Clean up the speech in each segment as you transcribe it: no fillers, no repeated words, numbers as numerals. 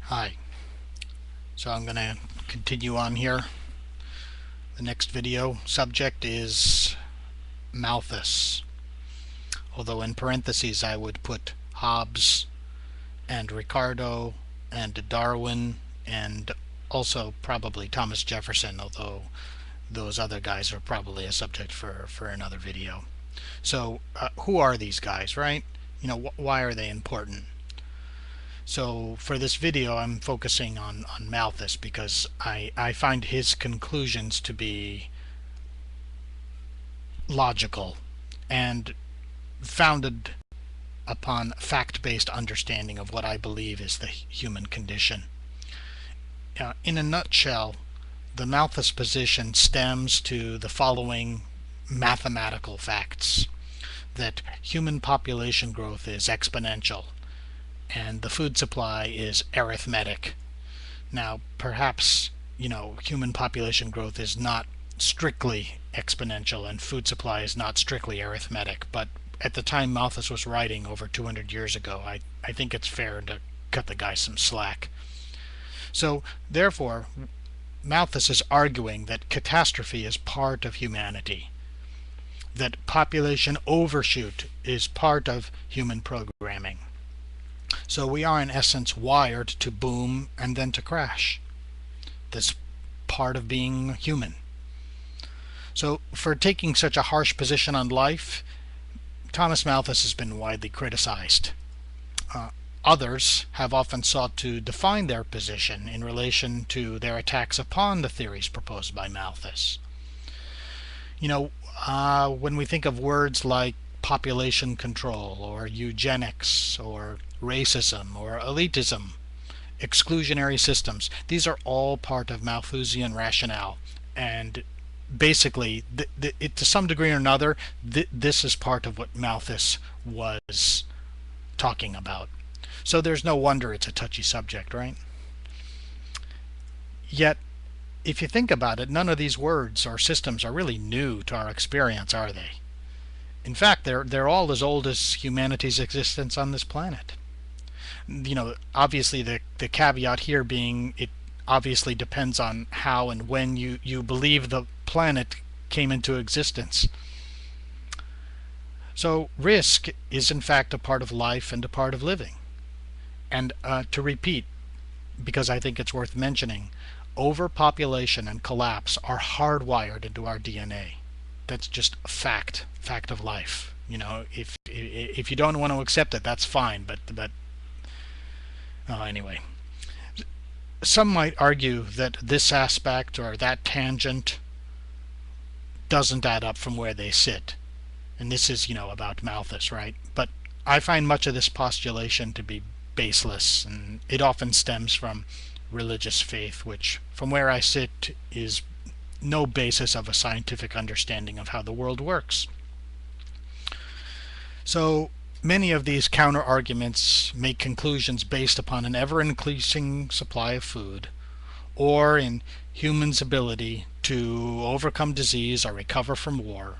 Hi. So I'm going to continue on here. The next video subject is Malthus, although in parentheses I would put Hobbes and Ricardo and Darwin and also probably Thomas Jefferson, although those other guys are probably a subject for another video. So who are these guys, right? Why are they important? So for this video I'm focusing on Malthus because I find his conclusions to be logical and founded upon fact-based understanding of what I believe is the human condition. In a nutshell, the Malthus position stems to the following mathematical facts: that human population growth is exponential, and the food supply is arithmetic. Now, perhaps, human population growth is not strictly exponential and food supply is not strictly arithmetic, but at the time Malthus was writing over 200 years ago, I think it's fair to cut the guy some slack. So, therefore, Malthus is arguing that catastrophe is part of humanity, that population overshoot is part of human programming. So we are in essence wired to boom and then to crash. That's part of being human. So for taking such a harsh position on life, Thomas Malthus has been widely criticized. Others have often sought to define their position in relation to their attacks upon the theories proposed by Malthus. When we think of words like population control or eugenics or racism or elitism, exclusionary systems, these are all part of Malthusian rationale, and basically to some degree or another this is part of what Malthus was talking about. So there's no wonder it's a touchy subject, right? Yet if you think about it, none of these words or systems are really new to our experience, are they? In fact, they're all as old as humanity's existence on this planet. Obviously the caveat here being it obviously depends on how and when you believe the planet came into existence. So risk is in fact a part of life and a part of living. And to repeat, because I think it's worth mentioning, overpopulation and collapse are hardwired into our DNA. That's just a fact of life. If you don't want to accept it, that's fine, but anyway. Some might argue that this aspect or that tangent doesn't add up from where they sit. And this is, about Malthus, right? But I find much of this postulation to be baseless, and it often stems from religious faith, which, from where I sit, is no basis of a scientific understanding of how the world works. So many of these counter-arguments make conclusions based upon an ever-increasing supply of food, or in humans' ability to overcome disease or recover from war.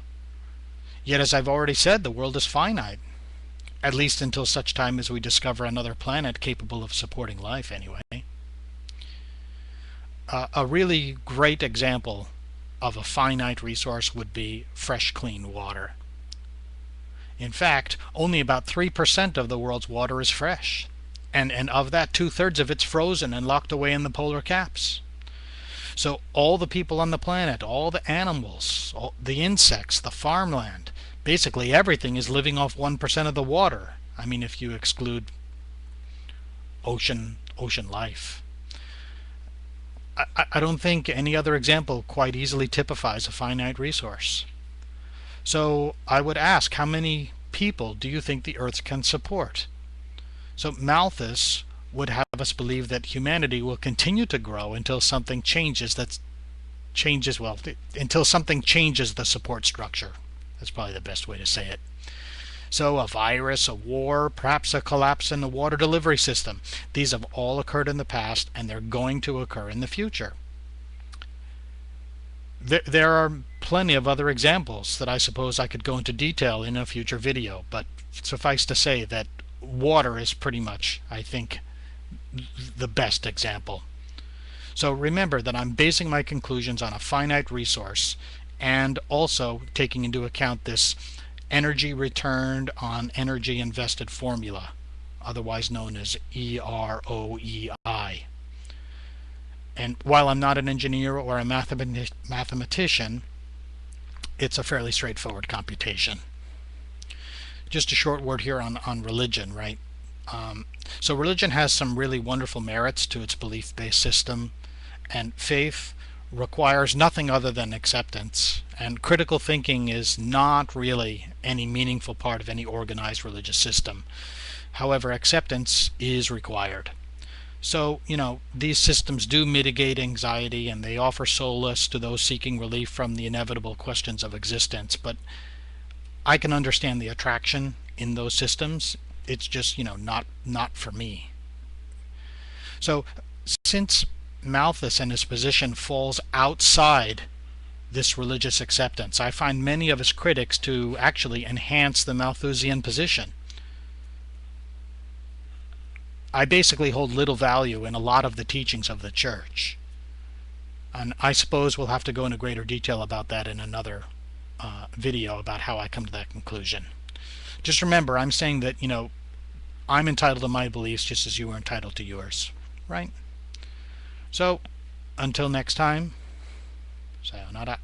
Yet, as I've already said, the world is finite, at least until such time as we discover another planet capable of supporting life anyway. A really great example of a finite resource would be fresh, clean water. In fact, only about 3% of the world's water is fresh, and of that, 2/3 of it's frozen and locked away in the polar caps. So all the people on the planet, all the animals, all the insects, the farmland, basically everything is living off 1% of the water. I mean, if you exclude ocean life. I don't think any other example quite easily typifies a finite resource. So I would ask, how many people do you think the Earth can support? So Malthus would have us believe that humanity will continue to grow until something changes until something changes the support structure. That's probably the best way to say it. So a virus, a war, perhaps a collapse in the water delivery system. These have all occurred in the past, and they're going to occur in the future. There are plenty of other examples that I suppose I could go into detail in a future video, but suffice to say that water is pretty much, I think, the best example. So remember that I'm basing my conclusions on a finite resource and also taking into account this energy returned on energy invested formula, otherwise known as EROEI. And while I'm not an engineer or a mathematician, it's a fairly straightforward computation. Just a short word here on religion, right? So religion has some really wonderful merits to its belief-based system, and faith requires nothing other than acceptance, and critical thinking is not really any meaningful part of any organized religious system. However, acceptance is required. So, these systems do mitigate anxiety and they offer solace to those seeking relief from the inevitable questions of existence, but I can understand the attraction in those systems. It's just, not for me. So, since Malthus and his position falls outside this religious acceptance, I find many of his critics to actually enhance the Malthusian position. I basically hold little value in a lot of the teachings of the church. And I suppose we'll have to go into greater detail about that in another video about how I come to that conclusion. Just remember, I'm saying that, I'm entitled to my beliefs just as you are entitled to yours, right? So, until next time, sayonara.